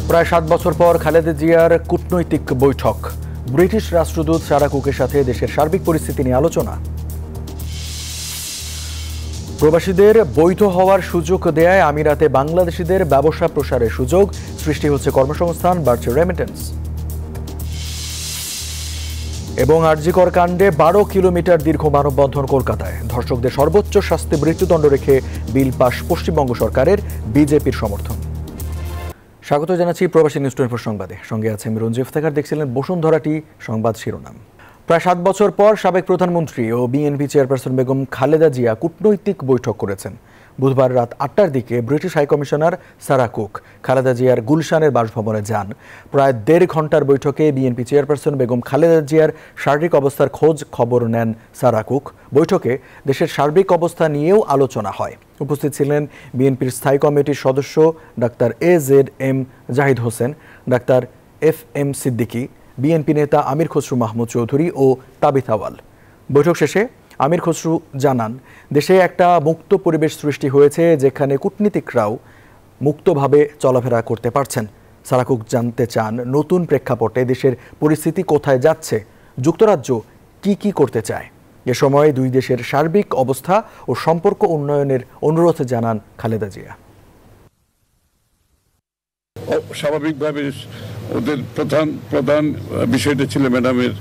প্রায় 7 বছর পর খালেদা জিয়ার কূটনৈতিক বৈঠক। ব্রিটিশ রাষ্ট্রদূত সারা কুকের সাথে দেশের সার্বিক পরিস্থিতি নিয়ে আলোচনা। প্রবাসীদের বৈধ হওয়ার সুযোগ দেয়ায় আমিরাতে বাংলাদেশিদের ব্যবসা প্রসারের সুযোগ, সৃষ্টি হচ্ছে কর্মসংস্থান, বাড়ছে রেমিটেন্স। এবং আরজিকর কাণ্ডে 12 কিলোমিটার দীর্ঘ মানববন্ধন কলকাতায়। ধর্ষকদের সর্বোচ্চ শাস্তি মৃত্যুদণ্ড রেখে বিল পাশ পশ্চিমবঙ্গ সরকারের, বিজেপির সমর্থন। স্বাগত জানাচ্ছি প্রবাসী নিউজ 24 সংবাদে। সঙ্গে আছে আমি রঞ্জিত ইফতেখার। দেখছিলেন বসুন্ধরাটি সংবাদ শিরোনাম। প্রায় 7 বছর পর সাবেক প্রধানমন্ত্রী ও বিএনপি চেয়ারপারসন বেগম খালেদা জিয়া কূটনৈতিক বৈঠক করেছেন। বুধবার রাত 8টার দিকে ব্রিটিশ হাইকমিশনার সারা কুক খালেদা জিয়ার গুলশানের বাসভবনে যান। প্রায় 1.5 ঘন্টার বৈঠকে বিএনপি চেয়ারপারসন বেগম খালেদা জিয়ার শারীরিক অবস্থার খোঁজ খবর নেন সারা কুক। বৈঠকে দেশের সার্বিক অবস্থা নিয়েও আলোচনা হয়। উপস্থিত ছিলেন বিএনপির স্থায়ী কমিটির সদস্য doctor AZM Zahid Hossain, doctor FM Siddiqui, BNP নেতা আমির খসরু মাহমুদ চৌধুরী ও তাবিথ আওয়াল। বৈঠক শেষে আমির খসরু জানান, দেশে একটা মুক্ত পরিবেশ সৃষ্টি হয়েছে, যেখানে কূটনীতিকরাও মুক্তভাবে চলাফেরা করতে পারছেন। সারা কুক জানতে চান, নতুন প্রেক্ষাপটে দেশের পরিস্থিতি কোথায় যাচ্ছে, যুক্তরাজ্য কি করতে চায়। এ সময় দুই দেশের সার্বিক অবস্থা ও সম্পর্ক উন্নয়নের অনুরোধ জানান খালেদা জিয়া। স্বাভাবিকভাবে ওদের প্রধান বিষয়টা ছিল ম্যাডামের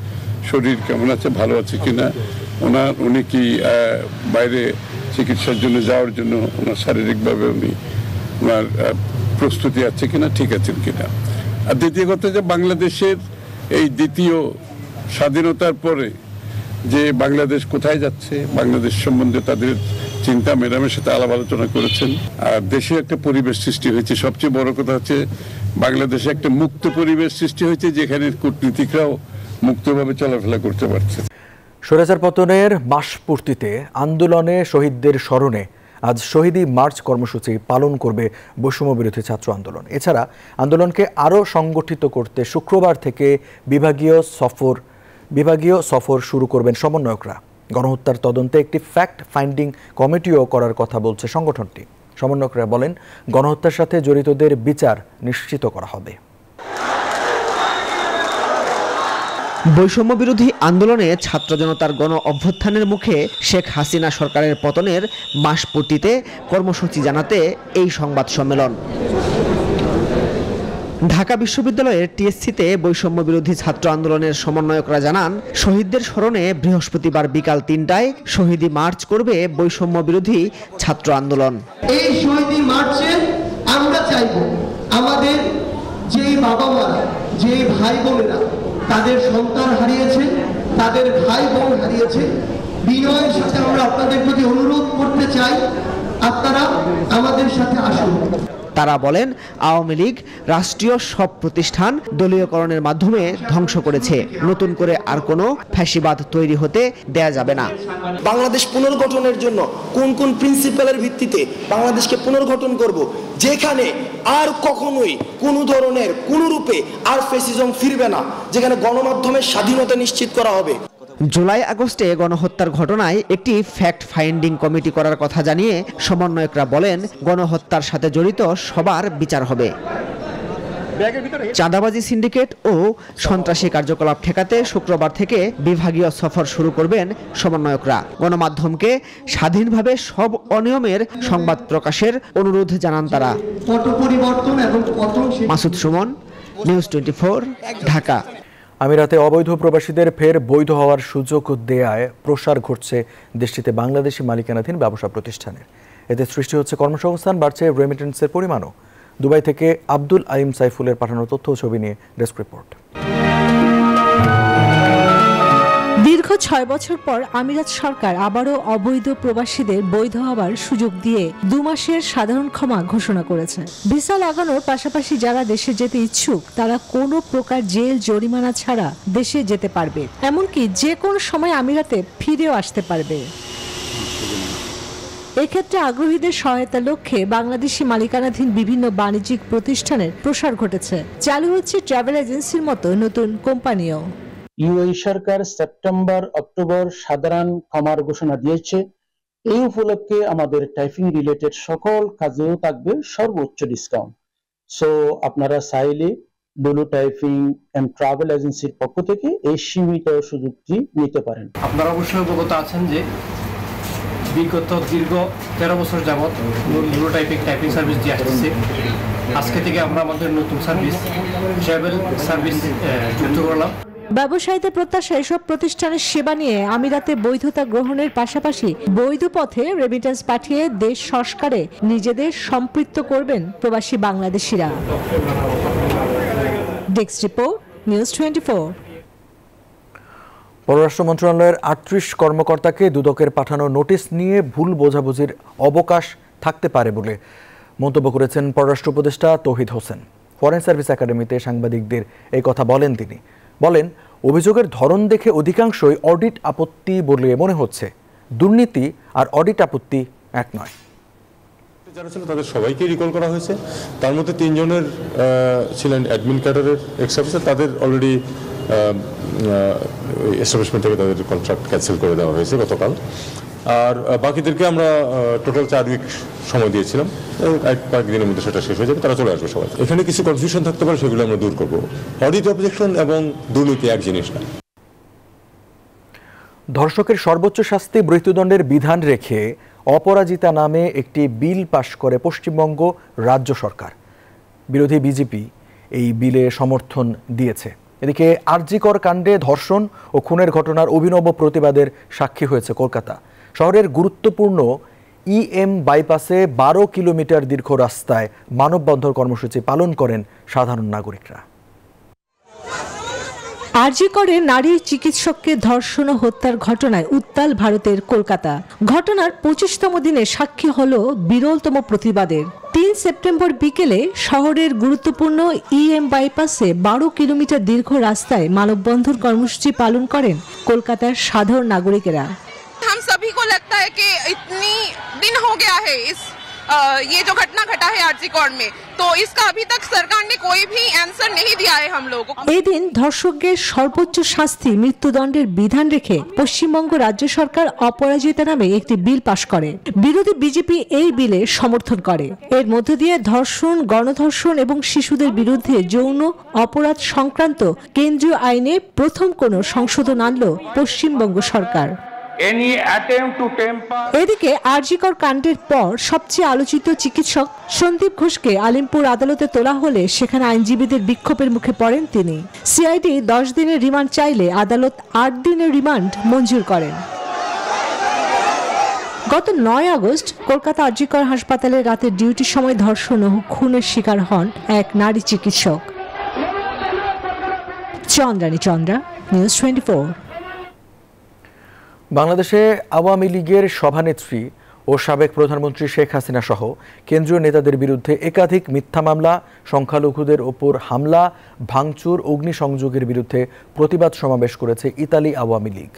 শরীর কেমন আছে, ভালো আছে কিনা, উনি কি বাইরে চিকিৎসার জন্য যাওয়ার জন্য ওনার শারীরিকভাবে ওনার প্রস্তুতি আছে কিনা, ঠিক আছেন কিনা। আর দ্বিতীয় কথা, যে বাংলাদেশের এই দ্বিতীয় স্বাধীনতার পরে যে বাংলাদেশ কোথায় যাচ্ছে, বাংলাদেশ সম্বন্ধে তাদের চিন্তা ম্যাডামের সাথে আলাপ আলোচনা করেছেন। আর দেশে একটা পরিবেশ সৃষ্টি হয়েছে। সবচেয়ে বড় কথা হচ্ছে বাংলাদেশে একটা মুক্ত পরিবেশ সৃষ্টি হয়েছে, যেখানে কূটনীতিকরাও মুক্তভাবে চলাফেরা করতে পারছে। স্বৈরাচার পতনের মাস পূর্তিতে আন্দোলনে শহীদদের স্মরণে আজ শহীদি মার্চ কর্মসূচি পালন করবে বৈষম্য বিরোধী ছাত্র আন্দোলন। এছাড়া আন্দোলনকে আরও সংগঠিত করতে শুক্রবার থেকে বিভাগীয় সফর শুরু করবেন সমন্বয়করা। গণহত্যার তদন্তে একটি ফ্যাক্ট ফাইন্ডিং কমিটিও করার কথা বলছে সংগঠনটি। সমন্বয়করা বলেন, গণহত্যার সাথে জড়িতদের বিচার নিশ্চিত করা হবে। বৈষম্য বিরোধী আন্দোলনে ছাত্র জনতার গণ অভ্যুত্থানের মুখে শেখ হাসিনা সরকারের পতনের মাস পূর্তিতে কর্মসূচি জানাতে এই সংবাদ সম্মেলন। ঢাকা বিশ্ববিদ্যালয়ের টিএসসিতে বৈষম্য বিরোধী ছাত্র আন্দোলনের সমন্বয়করা জানান, শহীদদের স্মরণে বৃহস্পতিবার বিকাল 3টায় শহীদি মার্চ করবে বৈষম্য বিরোধী ছাত্র আন্দোলন। এই শহীদি মার্চে আমরা চাইব আমাদের যে বাবা মারা, যে ভাই বোনেরা তাদের সন্তান হারিয়েছে, তাদের ভাই বোন হারিয়েছে, বিনয়ের সাথে আমরা আপনাদের প্রতি অনুরোধ করতে চাই, আপনারা আমাদের সাথে আসুন। তারা বলেন, আওয়ামী লীগ রাষ্ট্রীয় সব প্রতিষ্ঠান দলীয়করণের মাধ্যমে ধ্বংস করেছে। নতুন করে আর কোনো ফ্যাসিবাদ তৈরি হতে দেয়া যাবে না। বাংলাদেশ পুনর্গঠনের জন্য কোন কোন প্রিন্সিপালের ভিত্তিতে বাংলাদেশকে পুনর্গঠন করব, যেখানে আর কখনোই কোনো ধরনের কোনো রূপে আর ফ্যাসিজম ফিরবে না, যেখানে গণমাধ্যমের স্বাধীনতা নিশ্চিত করা হবে। জুলাই আগস্টে গণহত্যার ঘটনায় একটি ফ্যাক্ট ফাইন্ডিং কমিটি করার কথা জানিয়ে সমন্বয়করা বলেন, গণহত্যার সাথে জড়িত সবার বিচার হবে। চাঁদাবাজি সিন্ডিকেট ও সন্ত্রাসী কার্যকলাপ ঠেকাতে শুক্রবার থেকে বিভাগীয় সফর শুরু করবেন সমন্বয়করা। গণমাধ্যমকে স্বাধীনভাবে সব অনিয়মের সংবাদ প্রকাশের অনুরোধ জানান তারা। মাসুদ সুমন, নিউজ 24, ঢাকা। আমিরাতে অবৈধ প্রবাসীদের ফের বৈধ হওয়ার সুযোগ দেয়ায় প্রসার ঘটছে দেশটিতে বাংলাদেশি মালিকানাধীন ব্যবসা প্রতিষ্ঠানের। এতে সৃষ্টি হচ্ছে কর্মসংস্থান, বাড়ছে রেমিটেন্সের পরিমাণও। দুবাই থেকে আব্দুল আইম সাইফুলের পাঠানো তথ্য ও ছবি নিয়ে ডেস্ক রিপোর্ট। দীর্ঘ 6 বছর পর আমিরাত সরকার আবারও অবৈধ প্রবাসীদের বৈধ হওয়ার সুযোগ দিয়ে 2 মাসের সাধারণ ক্ষমা ঘোষণা করেছে। ভিসা লাগানোর পাশাপাশি যারা দেশে যেতে ইচ্ছুক তারা কোনো প্রকার জেল জরিমানা ছাড়া দেশে যেতে পারবে, এমনকি যে কোনো সময় আমিরাতে ফিরেও আসতে পারবে। এক্ষেত্রে আগ্রহীদের সহায়তা লক্ষ্যে বাংলাদেশি মালিকানাধীন বিভিন্ন বাণিজ্যিক প্রতিষ্ঠানের প্রসার ঘটেছে। চালু হচ্ছে ট্রাভেল এজেন্সির মতো নতুন কোম্পানিও। ইউএই সরকার সেপ্টেম্বর অক্টোবর সাধারণ ক্ষমার ঘোষণা দিয়েছে। এই উপলক্ষে আমাদের টাইপিং রিলেটেড সকল কাজেও থাকবে সর্বোচ্চ ডিসকাউন্ট। সো আপনারা চাইলে ডুলু টাইপিং এন্ড ট্রাভেল এজেন্সির পক্ষ থেকে এই সীমিত সুযোগটি নিতে পারেন। আপনারা অবশ্যই অবগত আছেন যে বিগত দীর্ঘ 13 বছর যাবৎ ডুলু টাইপিং সার্ভিস দিয়ে আসছে। আজকে থেকে আমরা আমাদের নতুন সার্ভিস ট্রাভেল সার্ভিস যুক্ত করলাম। ব্যবসায়ীদের প্রত্যাশা এসব প্রতিষ্ঠানের সেবা নিয়ে আমিরাতে বৈধতা গ্রহণের পাশাপাশি বৈধ পথে রেমিটেন্স পাঠিয়ে দেশ সংস্কারে নিজেদের সম্পৃক্ত করবেন প্রবাসী বাংলাদেশিরা। Desk report, news 24। পররাষ্ট্র মন্ত্রণালয়ের ৩৮ কর্মকর্তাকে দুদকের পাঠানো নোটিশ নিয়ে ভুল বোঝাবুঝির অবকাশ থাকতে পারে বলে মন্তব্য করেছেন পররাষ্ট্র উপদেষ্টা তৌহিদ হোসেন। ফরেন সার্ভিস একাডেমিতে সাংবাদিকদের এই কথা বলেন তিনি। বলেন, অভিযোগের ধরন দেখে অধিকাংশই অডিট আপত্তি বলে মনে হচ্ছে। দুর্নীতি আর অডিট আপত্তি এক নয়। যারা ছিল তাদের সবাইকে রিকল করা হয়েছে। তার মধ্যে 3 জনের ছিলেন অ্যাডমিন ক্যাডারের এক্স অফিসার, তাদের অলরেডি এস্টাবলিশমেন্ট থেকে তাদের কন্ট্রাক্ট ক্যান্সেল করে দেওয়া হয়েছে গতকাল। আর বাকিদেরকে আমরা টোটাল 4 উইক সময় দিয়েছিলাম, কয়েকদিনের মধ্যে সেটা শেষ হয়ে যাবে, তারা চলে আসবে সবাই। এখানে কিছু কনফিউশন থাকতে পারে, সেগুলো আমরা দূর করবো। অডিট অবজেকশন এবং দুর্নীতি এক জিনিস না। ধর্ষকের সর্বোচ্চ শাস্তি মৃত্যুদণ্ডের বিধান রেখে অপরাজিতা নামে একটি বিল পাশ করে পশ্চিমবঙ্গ রাজ্য সরকার। বিরোধী বিজেপি এই বিলে সমর্থন দিয়েছে। এদিকে আরজিকর কাণ্ডে ধর্ষণ ও খুনের ঘটনার অভিনব প্রতিবাদের সাক্ষী হয়েছে কলকাতা। শহরের গুরুত্বপূর্ণ ইএম বাইপাসে 12 কিলোমিটার দীর্ঘ রাস্তায় মানববন্ধন কর্মসূচি পালন করেন সাধারণ নাগরিকরা। আরজিকরে নারী চিকিৎসককে ধর্ষণ ও হত্যার ঘটনায় উত্তাল ভারতের কলকাতা। ঘটনার 25তম দিনে সাক্ষী হল বিরলতম প্রতিবাদের। 3 সেপ্টেম্বর বিকেলে শহরের গুরুত্বপূর্ণ ইএম বাইপাসে 12 কিলোমিটার দীর্ঘ রাস্তায় মানববন্ধন কর্মসূচি পালন করেন কলকাতার সাধারণ নাগরিকেরা। हम सभी को लगता है कि इतनी दिन हो गया है ये जो घटना घटा है आरजीकर में, तो इसका अभी तक सरकार ने कोई भी आंसर नहीं दिया है हम लोगों को। এদিন ধর্ষকদের সর্বোচ্চ শাস্তি মৃত্যুদণ্ডের বিধান রেখে পশ্চিমবঙ্গ রাজ্য সরকার অপরাজিতা নামে একটি বিল পাশ করে। বিরোধী বিজেপি এই বিলে সমর্থন করে। এর মধ্য দিয়ে ধর্ষণ, গণধর্ষণ এবং শিশুদের বিরুদ্ধে যৌন অপরাধ সংক্রান্ত কেন্দ্রীয় আইনে প্রথম কোনো সংশোধন আনল পশ্চিমবঙ্গ সরকার। এদিকে আরজিকর কাণ্ডের পর সবচেয়ে আলোচিত চিকিৎসক সন্দীপ ঘোষকে আলিমপুর আদালতে তোলা হলে সেখানে আইনজীবীদের বিক্ষোভের মুখে পড়েন তিনি। সিআইডি 10 দিনের রিমান্ড চাইলে আদালত 8 দিনের রিমান্ড মঞ্জুর করেন। গত 9 আগস্ট কলকাতা আরজিকর হাসপাতালে রাতে ডিউটির সময় ধর্ষণ ও খুনের শিকার হন এক নারী চিকিৎসক। চন্দ্রানী চন্দ্রা, নিউজ 24। বাংলাদেশে আওয়ামী লীগের সভানেত্রী ও সাবেক প্রধানমন্ত্রী শেখ হাসিনা সহ কেন্দ্রীয় নেতাদের বিরুদ্ধে একাধিক মিথ্যা মামলা, সংখ্যালঘুদের ওপর হামলা, ভাঙচুর, অগ্নিসংযোগের বিরুদ্ধে প্রতিবাদ সমাবেশ করেছে ইতালি আওয়ামী লীগ।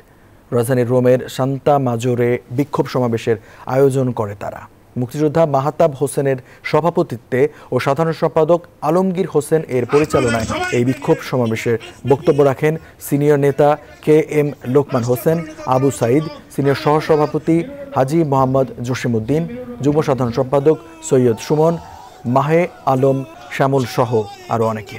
রাজধানীর রোমের সান্তা মাজোরে বিক্ষোভ সমাবেশের আয়োজন করে তারা। মুক্তিযোদ্ধা মাহতাব হোসেনের সভাপতিত্বে ও সাধারণ সম্পাদক আলমগীর হোসেন এর পরিচালনায় এই বিক্ষোভ সমাবেশে বক্তব্য রাখেন সিনিয়র নেতা KM লোকমান হোসেন, আবু সাইদ, সিনিয়র সহসভাপতি হাজি মোহাম্মদ জসিমউদ্দিন, যুগ্ম সাধারণ সম্পাদক সৈয়দ সুমন, মাহে আলম, শ্যামল সহ আরও অনেকে।